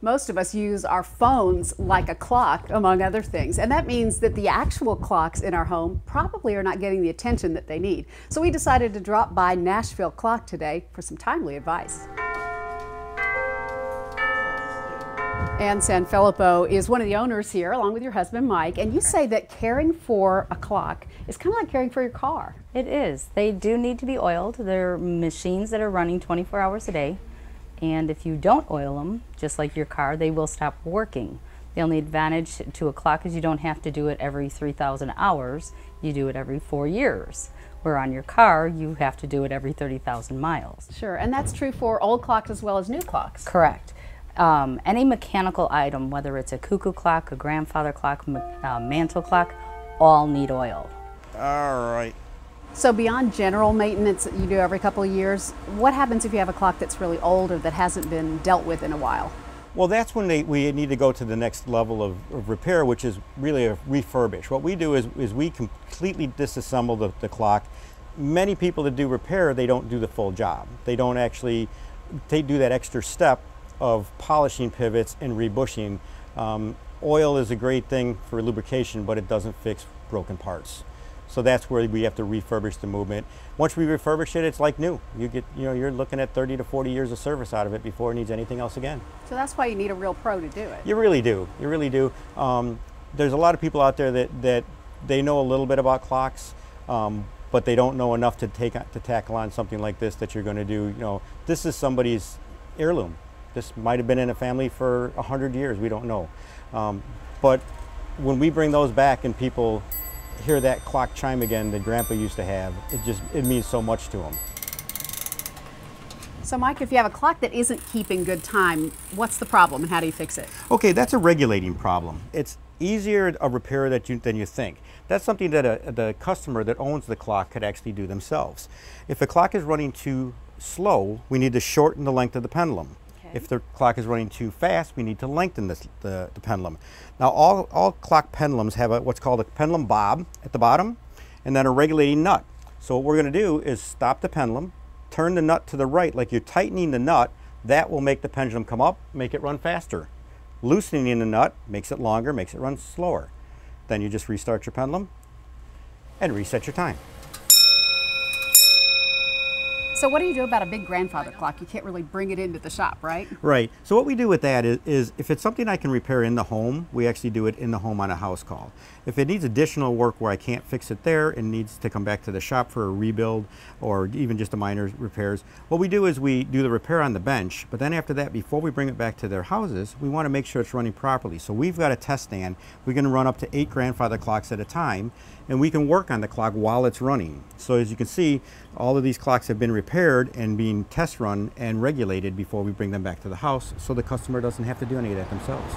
Most of us use our phones like a clock, among other things, and that means that the actual clocks in our home probably are not getting the attention that they need. So we decided to drop by Nashville Clock today for some timely advice. Ann Sanfilippo is one of the owners here, along with your husband Mike, and you say that caring for a clock is kind of like caring for your car. It is. They do need to be oiled. They're machines that are running 24 hours a day, and if you don't oil them, just like your car, they will stop working. The only advantage to a clock is you don't have to do it every 3,000 hours. You do it every 4 years. Where on your car, you have to do it every 30,000 miles. Sure, and that's true for old clocks as well as new clocks. Correct. Any mechanical item, whether it's a cuckoo clock, a grandfather clock, mantle clock, all need oil. All right. So beyond general maintenance that you do every couple of years, what happens if you have a clock that's really old or that hasn't been dealt with in a while? Well, that's when we need to go to the next level of repair, which is really a refurbish. What we do is we completely disassemble the clock. Many people that do repair, they don't do the full job. They don't actually do that extra step of polishing pivots and rebushing. Oil is a great thing for lubrication, but it doesn't fix broken parts. So that's where we have to refurbish the movement. Once we refurbish it, it's like new. You're looking at 30 to 40 years of service out of it before it needs anything else again. So that's why you need a real pro to do it. You really do. You really do. There's a lot of people out there that they know a little bit about clocks, but they don't know enough to tackle on something like this that you're going to do. This is somebody's heirloom. This might have been in a family for 100 years, we don't know. But when we bring those back and people hear that clock chime again that Grandpa used to have, it means so much to them. So Mike, if you have a clock that isn't keeping good time, what's the problem and how do you fix it? Okay, that's a regulating problem. It's easier a repair than you think. That's something that the customer that owns the clock could actually do themselves. If the clock is running too slow, we need to shorten the length of the pendulum. If the clock is running too fast, we need to lengthen the pendulum. Now, all clock pendulums have what's called a pendulum bob at the bottom, and then a regulating nut. So what we're going to do is stop the pendulum, turn the nut to the right like you're tightening the nut. That will make the pendulum come up, make it run faster. Loosening the nut makes it longer, makes it run slower. Then you just restart your pendulum and reset your time. So what do you do about a big grandfather clock? You can't really bring it into the shop, right? Right. So what we do with that is if it's something I can repair in the home, we actually do it in the home on a house call. If it needs additional work where I can't fix it there and needs to come back to the shop for a rebuild or even just a minor repairs, what we do is we do the repair on the bench, but then after that, before we bring it back to their houses, we want to make sure it's running properly. So we've got a test stand. We can run up to 8 grandfather clocks at a time, and we can work on the clock while it's running. So as you can see, all of these clocks have been repaired and being test run and regulated before we bring them back to the house, so the customer doesn't have to do any of that themselves.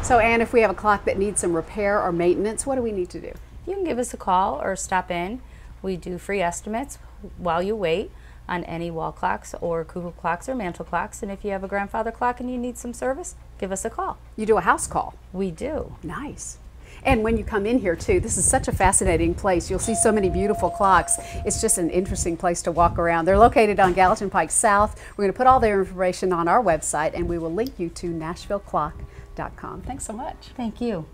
So Ann, if we have a clock that needs some repair or maintenance, what do we need to do? You can give us a call or stop in. We do free estimates while you wait on any wall clocks or cuckoo clocks or mantle clocks. And if you have a grandfather clock and you need some service, give us a call. You do a house call? We do. Nice. And when you come in here too, this is such a fascinating place. You'll see so many beautiful clocks. It's just an interesting place to walk around. They're located on Gallatin Pike South. We're going to put all their information on our website, and we will link you to NashvilleClock.com. Thanks so much. Thank you.